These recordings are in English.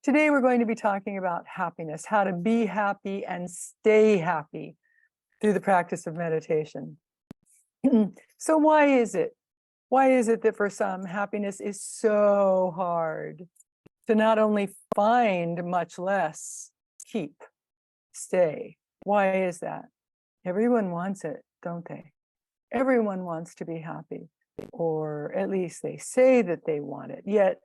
Today we're going to be talking about happiness, how to be happy and stay happy through the practice of meditation. So why is it? Why is it that for some happiness is so hard to not only find, much less keep, stay? Why is that? Everyone wants it, don't they? Everyone wants to be happy, or at least they say that they want it, yet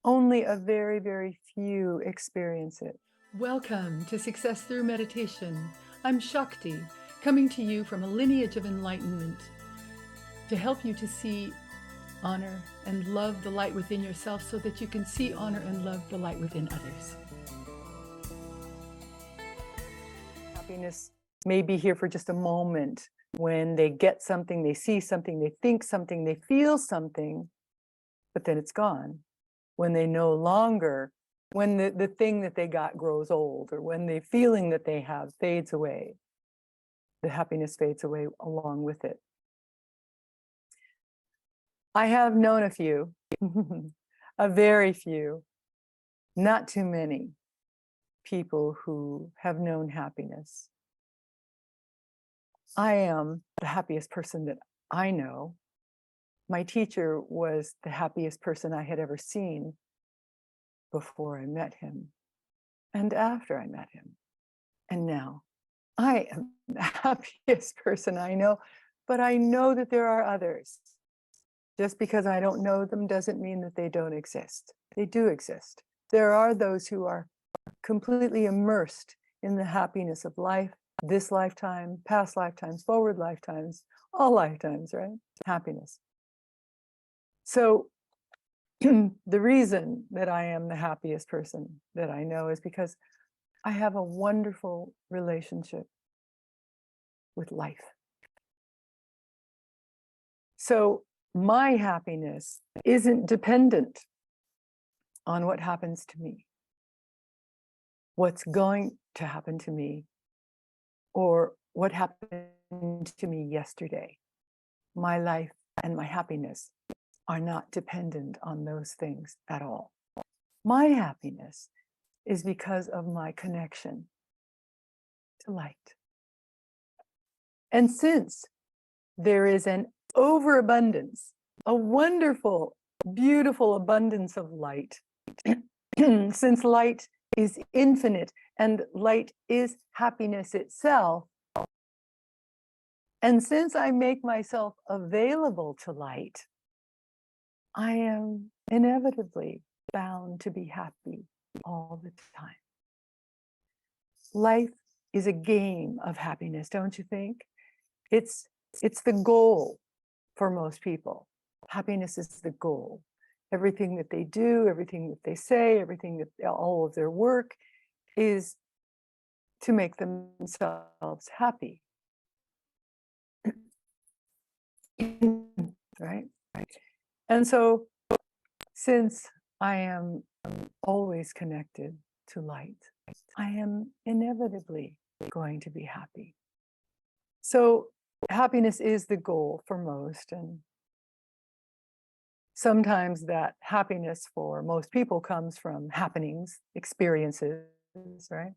only a very, very few experience it. Welcome to Success Through Meditation. I'm Shakti, coming to you from a lineage of enlightenment to help you to see, honor, and love the light within yourself so that you can see, honor, and love the light within others. Happiness may be here for just a moment when they get something, they see something, they think something, they feel something, but then it's gone. When they no longer, when the thing that they got grows old, or when the feeling that they have fades away, the happiness fades away along with it. I have known a few, a very few, not too many people who have known happiness. I am the happiest person that I know. My teacher was the happiest person I had ever seen before I met him and after I met him. And now I am the happiest person I know, but I know that there are others. Just because I don't know them doesn't mean that they don't exist. They do exist. There are those who are completely immersed in the happiness of life, this lifetime, past lifetimes, forward lifetimes, all lifetimes, right? Happiness. So the reason that I am the happiest person that I know is because I have a wonderful relationship with life. So my happiness isn't dependent on what happens to me, what's going to happen to me, or what happened to me yesterday. My life and my happiness are not dependent on those things at all. My happiness is because of my connection to light. And since there is an overabundance, a wonderful, beautiful abundance of light, since light is infinite and light is happiness itself, and since I make myself available to light, I am inevitably bound to be happy all the time. Life is a game of happiness, don't you think? It's the goal for most people. Happiness is the goal. Everything that they do, everything that they say, everything that all of their work is to make themselves happy. Right? And so, since I am always connected to light, I am inevitably going to be happy. So happiness is the goal for most, and sometimes that happiness for most people comes from happenings, experiences, right?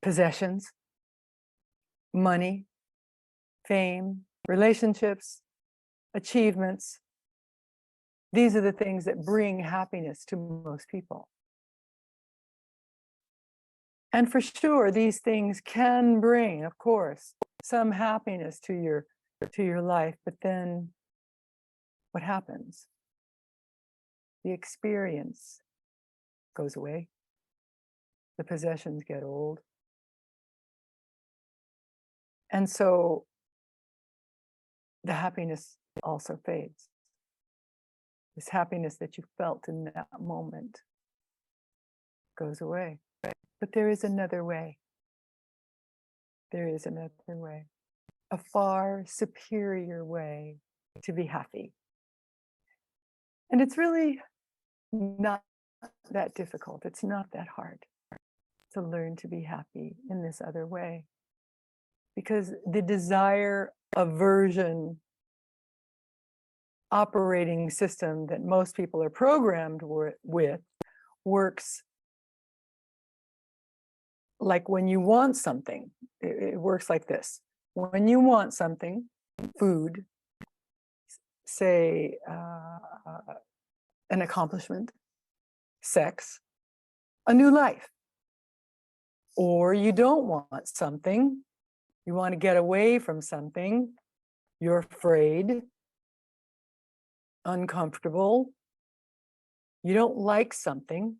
Possessions, money, fame, relationships, achievements. These are the things that bring happiness to most people. And for sure, these things can bring, of course, some happiness to your life, but then what happens? The experience goes away. The possessions get old. And so the happiness also fades. This happiness that you felt in that moment goes away. But there is another way. There is another way. A far superior way to be happy. And it's really not that difficult. It's not that hard to learn to be happy in this other way. Because the desire, aversion, operating system that most people are programmed with works like when you want something. It works like this. When you want something, food, say an accomplishment, sex, a new life, or you don't want something, you want to get away from something, you're afraid, uncomfortable, you don't like something,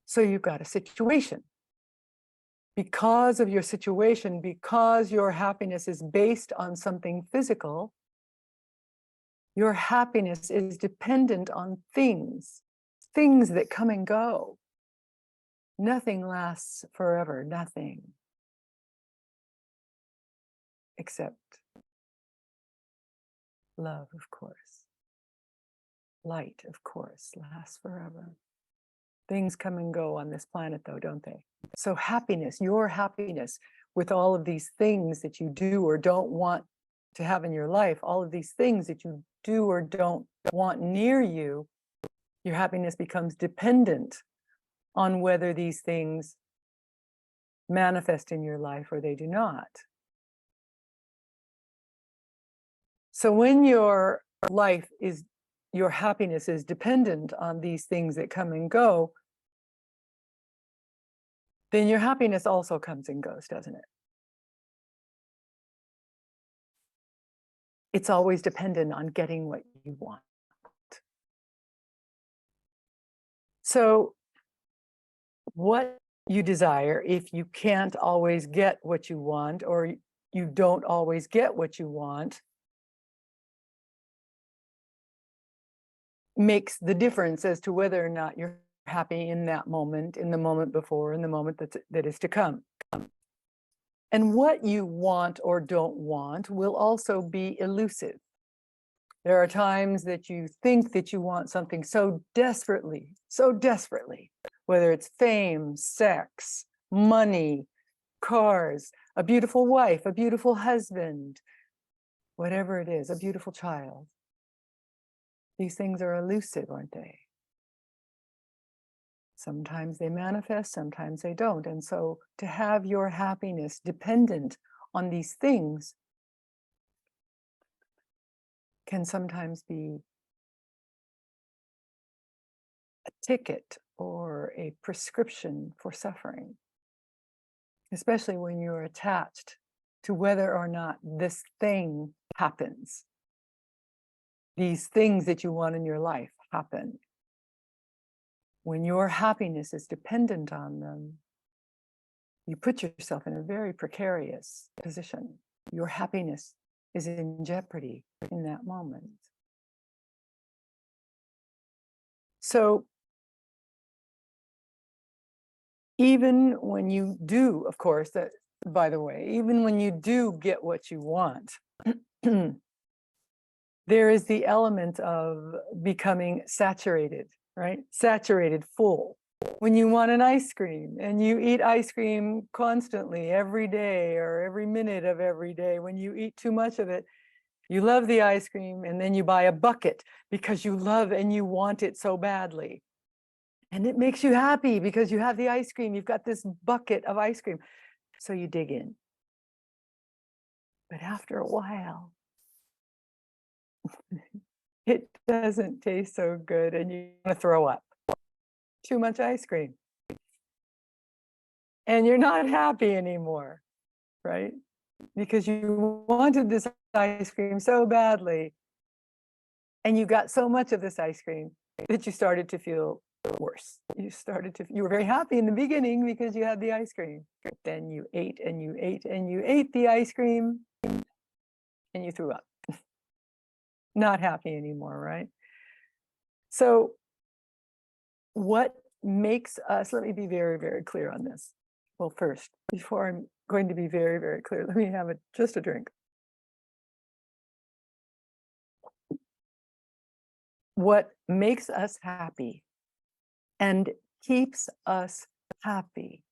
so you've got a situation. Because of your situation, because your happiness is based on something physical, your happiness is dependent on things that come and go. Nothing lasts forever, nothing. Except love, of course. Light, of course, lasts forever. Things come and go on this planet, though, don't they? So happiness, your happiness, with all of these things that you do or don't want to have in your life, all of these things that you do or don't want near you, your happiness becomes dependent on whether these things manifest in your life or they do not. So when your life is, your happiness is dependent on these things that come and go, then your happiness also comes and goes, doesn't it? It's always dependent on getting what you want. So what you desire, if you can't always get what you want, or you don't always get what you want, makes the difference as to whether or not you're happy in that moment, in the moment before, in the moment that is to come. And what you want or don't want will also be elusive. There are times that you think that you want something so desperately, whether it's fame, sex, money, cars, a beautiful wife, a beautiful husband, whatever it is, a beautiful child. These things are elusive, aren't they? Sometimes they manifest, sometimes they don't. And so to have your happiness dependent on these things can sometimes be a ticket or a prescription for suffering, especially when you're attached to whether or not this thing happens. These things that you want in your life happen. When your happiness is dependent on them, you put yourself in a very precarious position. Your happiness is in jeopardy in that moment. So even when you do, of course, that, by the way, even when you do get what you want, there is the element of becoming saturated, right? Saturated, full. When you want an ice cream and you eat ice cream constantly every day or every minute of every day, when you eat too much of it, you love the ice cream and then you buy a bucket because you love and you want it so badly. And it makes you happy because you have the ice cream. You've got this bucket of ice cream. So you dig in. But after a while, it doesn't taste so good and you want to throw up. Too much ice cream. And you're not happy anymore, right? Because you wanted this ice cream so badly and you got so much of this ice cream that you started to feel worse. You were very happy in the beginning because you had the ice cream. But then you ate and you ate and you ate the ice cream and you threw up. Not happy anymore, right? So what makes us, let me be very, very clear on this. Well, first, before I'm going to be very, very clear, let me have just a drink. What makes us happy and keeps us happy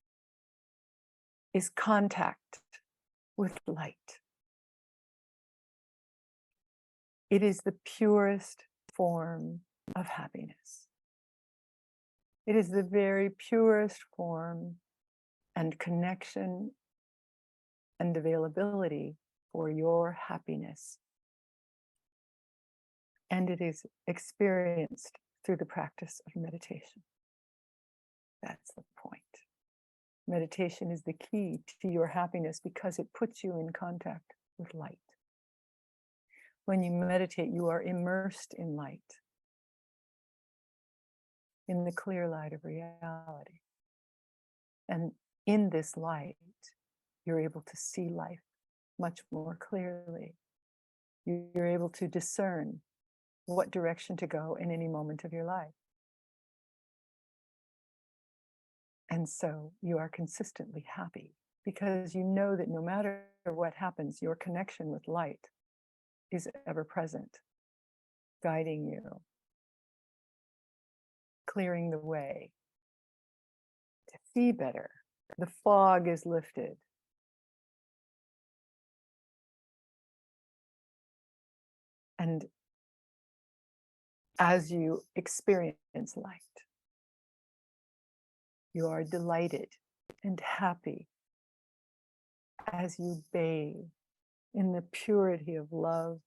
is contact with light. It is the purest form of happiness. It is the very purest form and connection and availability for your happiness. And it is experienced through the practice of meditation. That's the point. Meditation is the key to your happiness because it puts you in contact with light. When you meditate, you are immersed in light, in the clear light of reality. And in this light, you're able to see life much more clearly. You're able to discern what direction to go in any moment of your life. And so you are consistently happy because you know that no matter what happens, your connection with light is ever present, guiding you, clearing the way to see better. The fog is lifted. And as you experience light, you are delighted and happy as you bathe in the purity of love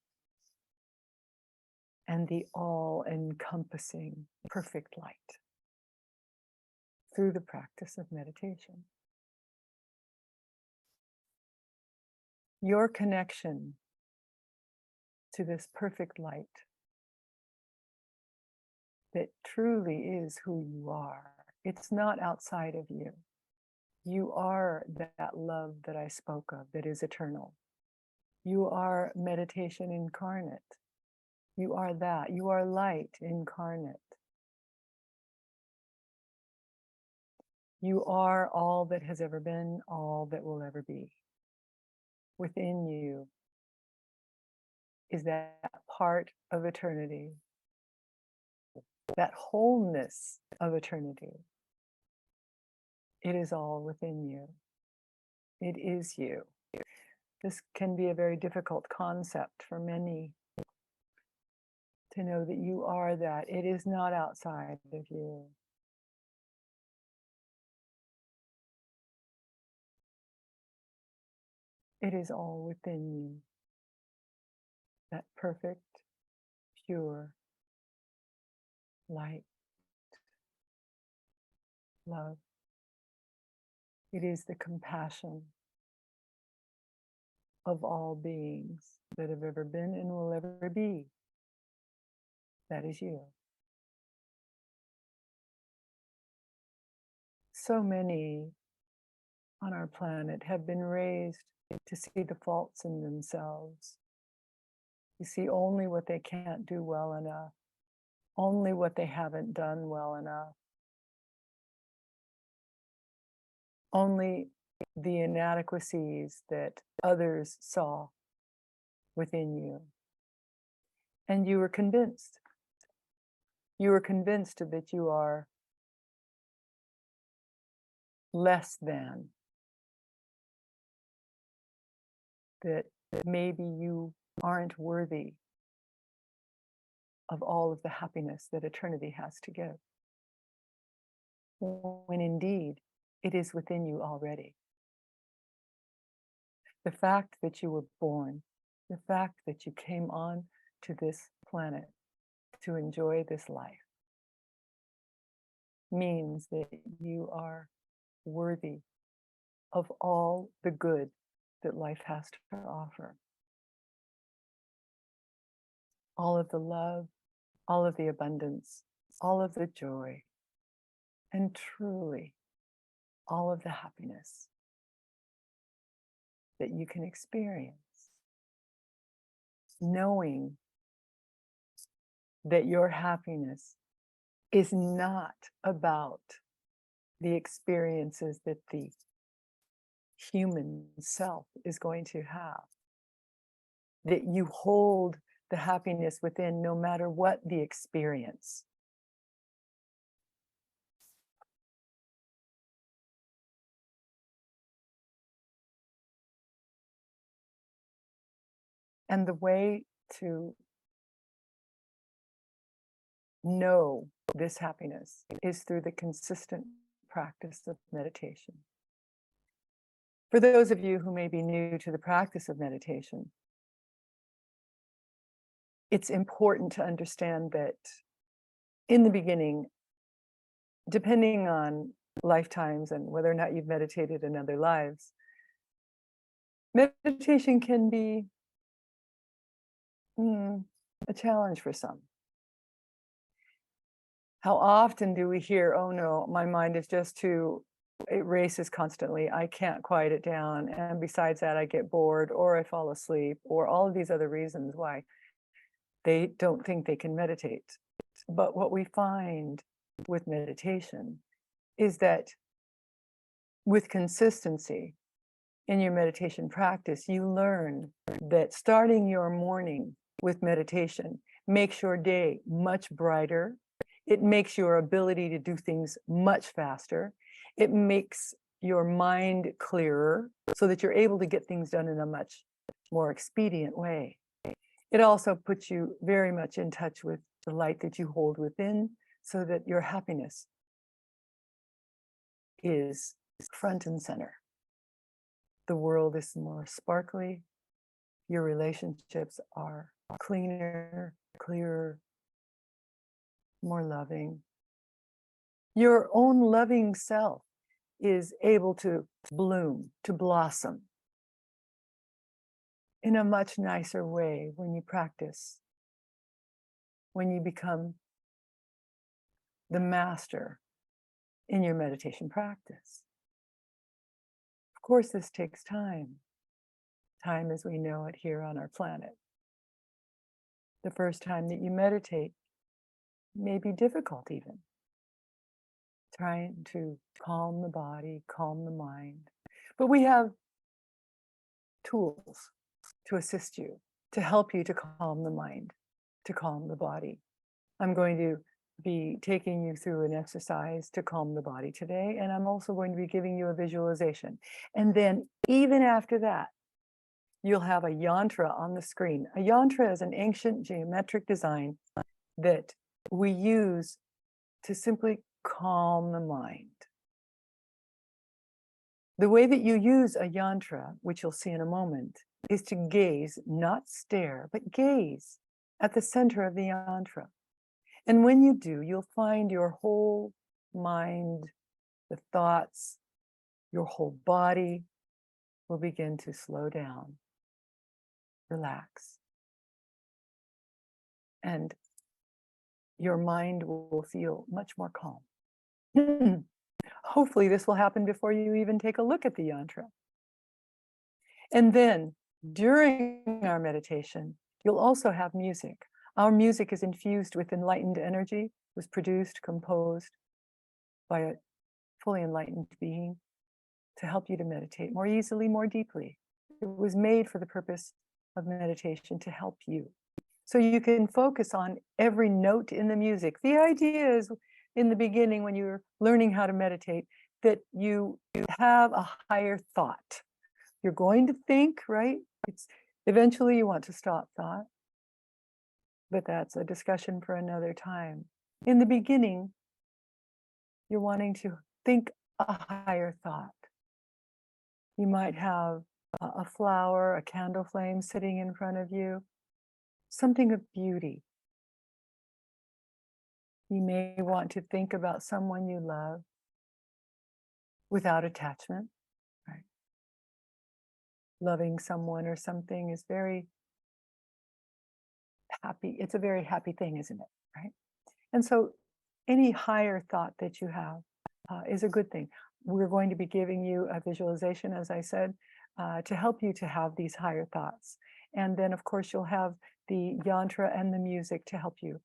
and the all-encompassing perfect light through the practice of meditation. Your connection to this perfect light that truly is who you are. It's not outside of you. You are that love that I spoke of that is eternal. You are meditation incarnate. You are that. You are light incarnate. You are all that has ever been, all that will ever be. Within you is that part of eternity, that wholeness of eternity. It is all within you. It is you. This can be a very difficult concept for many, to know that you are that. It is not outside of you. It is all within you. That perfect, pure light, love. It is the compassion of all beings that have ever been and will ever be. That is you. So many on our planet have been raised to see the faults in themselves. You see only what they can't do well enough, only what they haven't done well enough, only the inadequacies that others saw within you. And you were convinced. You were convinced that you are less than, that maybe you aren't worthy of all of the happiness that eternity has to give. When indeed, it is within you already. The fact that you were born, the fact that you came on to this planet to enjoy this life, means that you are worthy of all the good that life has to offer. All of the love, all of the abundance, all of the joy, and truly all of the happiness that you can experience, knowing that your happiness is not about the experiences that the human self is going to have, that you hold the happiness within no matter what the experience. And the way to know this happiness is through the consistent practice of meditation. For those of you who may be new to the practice of meditation, it's important to understand that in the beginning, depending on lifetimes and whether or not you've meditated in other lives, meditation can be a challenge for some. How often do we hear, oh no, my mind is just too, it races constantly. I can't quiet it down. And besides that, I get bored or I fall asleep, or all of these other reasons why they don't think they can meditate. But what we find with meditation is that with consistency in your meditation practice, you learn that starting your morning with meditation makes your day much brighter. It makes your ability to do things much faster. It makes your mind clearer so that you're able to get things done in a much more expedient way. It also puts you very much in touch with the light that you hold within, so that your happiness is front and center. The world is more sparkly. Your relationships are cleaner, clearer, more loving. Your own loving self is able to bloom, to blossom in a much nicer way when you practice, when you become the master in your meditation practice. Of course, this takes time. Time as we know it here on our planet. The first time that you meditate may be difficult even. Trying to calm the body, calm the mind. But we have tools to assist you, to help you to calm the mind, to calm the body. I'm going to be taking you through an exercise to calm the body today, and I'm also going to be giving you a visualization. And then even after that, you'll have a yantra on the screen. A yantra is an ancient geometric design that we use to simply calm the mind. The way that you use a yantra, which you'll see in a moment, is to gaze, not stare, but gaze at the center of the yantra. And when you do, you'll find your whole mind, the thoughts, your whole body will begin to slow down, relax. And your mind will feel much more calm. Hopefully this will happen before you even take a look at the yantra. And then during our meditation, you'll also have music. Our music is infused with enlightened energy, was produced, composed by a fully enlightened being to help you to meditate more easily, more deeply. It was made for the purpose of meditation to help you. So you can focus on every note in the music. The idea is in the beginning, when you're learning how to meditate, that you have a higher thought. You're going to think, right? Eventually you want to stop thought, but that's a discussion for another time. In the beginning, you're wanting to think a higher thought. You might have a flower, a candle flame sitting in front of you, something of beauty. You may want to think about someone you love without attachment, right? Loving someone or something is very happy. It's a very happy thing, isn't it? Right? And so any higher thought that you have is a good thing. We're going to be giving you a visualization, as I said, to help you to have these higher thoughts. And then, of course, you'll have the yantra and the music to help you.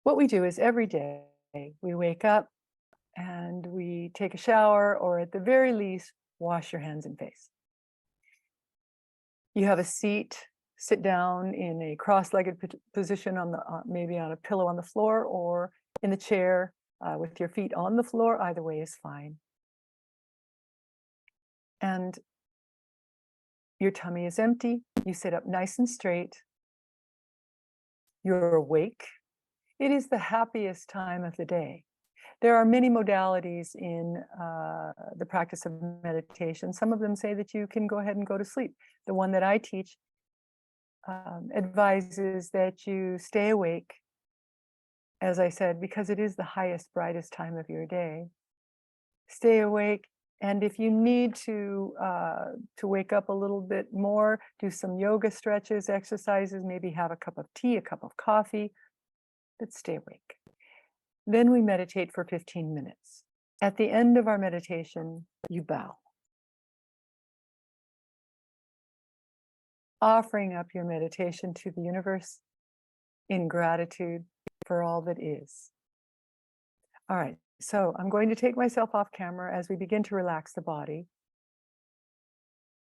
What we do is every day we wake up and we take a shower, or at the very least, wash your hands and face. You have a seat, sit down in a cross-legged position on the maybe on a pillow on the floor, or in the chair with your feet on the floor. Either way is fine. And your tummy is empty. You sit up nice and straight. You're awake. It is the happiest time of the day. There are many modalities in the practice of meditation. Some of them say that you can go ahead and go to sleep. The one that I teach advises that you stay awake, as I said, because it is the highest, brightest time of your day. Stay awake, and if you need to wake up a little bit more, do some yoga stretches, exercises, maybe have a cup of tea, a cup of coffee, but stay awake. Then we meditate for 15 minutes. At the end of our meditation, you bow, offering up your meditation to the universe in gratitude for all that is. All right, so I'm going to take myself off camera as we begin to relax the body.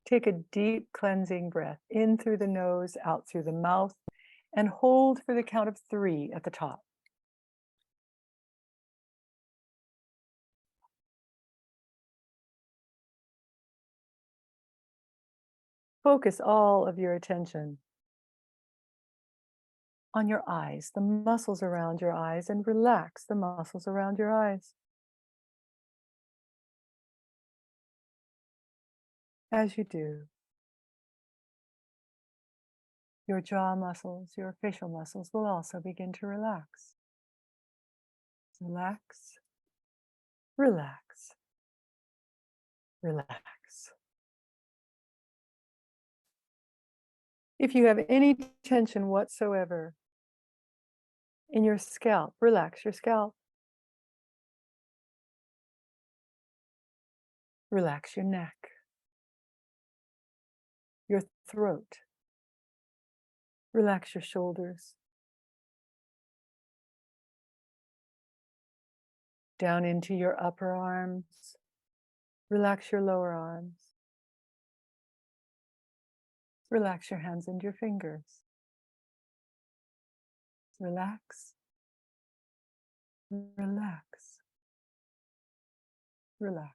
Take a deep cleansing breath in through the nose, out through the mouth, and hold for the count of 3 at the top. Focus all of your attention on your eyes, the muscles around your eyes, and relax the muscles around your eyes. As you do, your jaw muscles, your facial muscles will also begin to relax. Relax, relax, relax. If you have any tension whatsoever in your scalp, relax your scalp. Relax your neck, your throat. Relax your shoulders. Down into your upper arms. Relax your lower arms. Relax your hands and your fingers. Relax, relax, relax.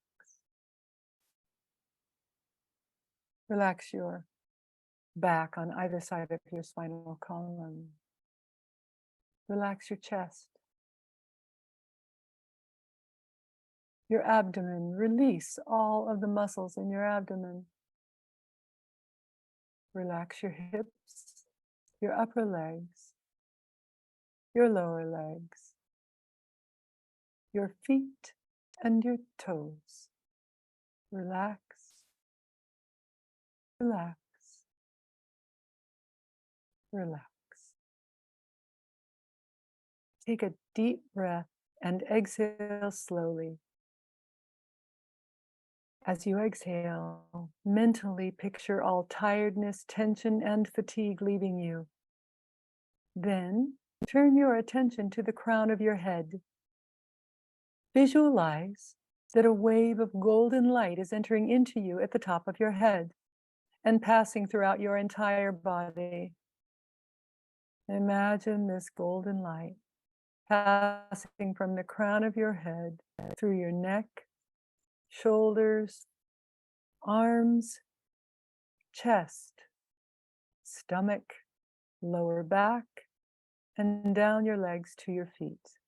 Relax your back on either side of your spinal column. Relax your chest. Your abdomen. Release all of the muscles in your abdomen. Relax your hips, your upper legs, your lower legs, your feet and your toes. Relax, relax, relax. Take a deep breath and exhale slowly. As you exhale, mentally picture all tiredness, tension, and fatigue leaving you. Then turn your attention to the crown of your head. Visualize that a wave of golden light is entering into you at the top of your head and passing throughout your entire body. Imagine this golden light passing from the crown of your head through your neck, shoulders, arms, chest, stomach, lower back, and down your legs to your feet.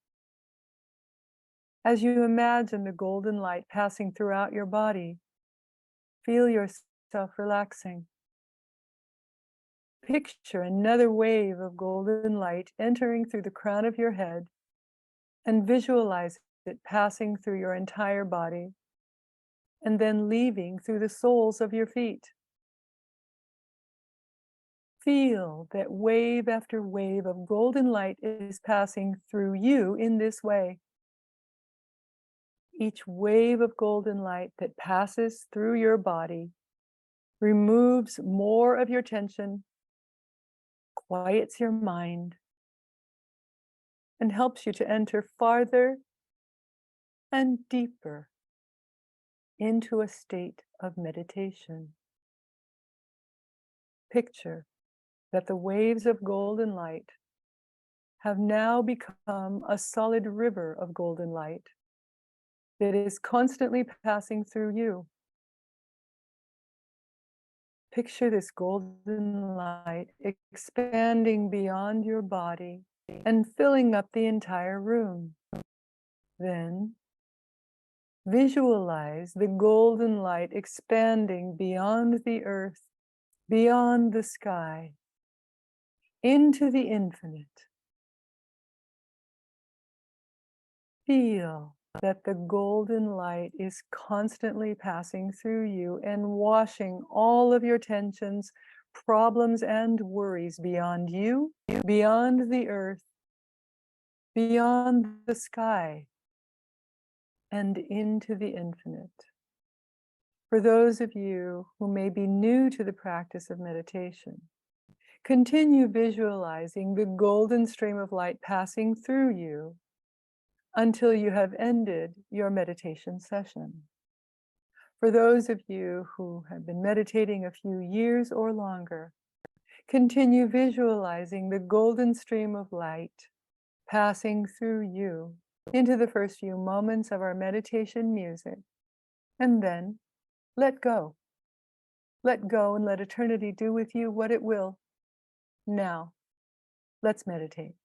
As you imagine the golden light passing throughout your body, feel yourself relaxing. Picture another wave of golden light entering through the crown of your head and visualize it passing through your entire body and then leaving through the soles of your feet. Feel that wave after wave of golden light is passing through you in this way. Each wave of golden light that passes through your body removes more of your tension, quiets your mind, and helps you to enter farther and deeper into a state of meditation. Picture that the waves of golden light have now become a solid river of golden light that is constantly passing through you. Picture this golden light expanding beyond your body and filling up the entire room. Then visualize the golden light expanding beyond the earth, beyond the sky, into the infinite. Feel that the golden light is constantly passing through you and washing all of your tensions, problems, and worries beyond you, beyond the earth, beyond the sky, and into the infinite. For those of you who may be new to the practice of meditation, continue visualizing the golden stream of light passing through you until you have ended your meditation session. For those of you who have been meditating a few years or longer, continue visualizing the golden stream of light passing through you into the first few moments of our meditation music, and then let go. Let go and let eternity do with you what it will. Now, let's meditate.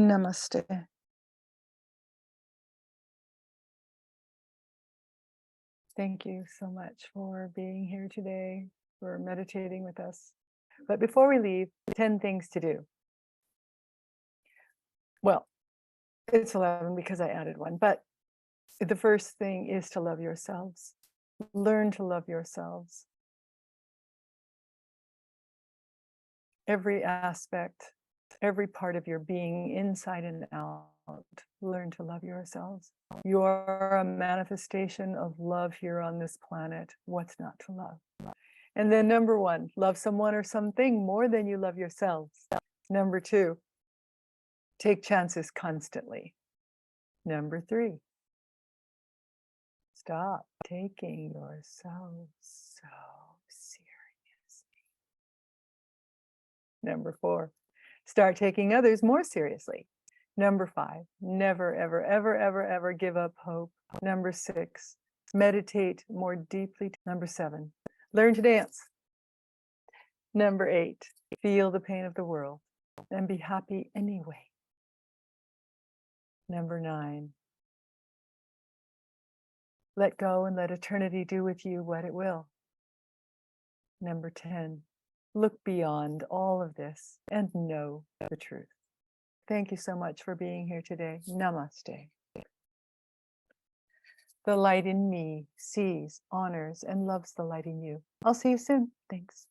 Namaste. Thank you so much for being here today, for meditating with us. But before we leave, 10 things to do. Well, it's 11 because I added one, but the first thing is to love yourselves. Learn to love yourselves. Every aspect, every part of your being, inside and out. Learn to love yourselves. You're a manifestation of love here on this planet. What's not to love? And then number 1, love someone or something more than you love yourselves. Number 2, take chances constantly. Number 3, stop taking yourself so seriously. Number 4, start taking others more seriously. Number 5, never, ever, ever, ever, ever give up hope. Number 6, meditate more deeply. Number 7, learn to dance. Number 8, feel the pain of the world and be happy anyway. Number 9, let go and let eternity do with you what it will. Number 10, look beyond all of this and know the truth. Thank you so much for being here today. Namaste. The light in me sees, honors, and loves the light in you. I'll see you soon. Thanks.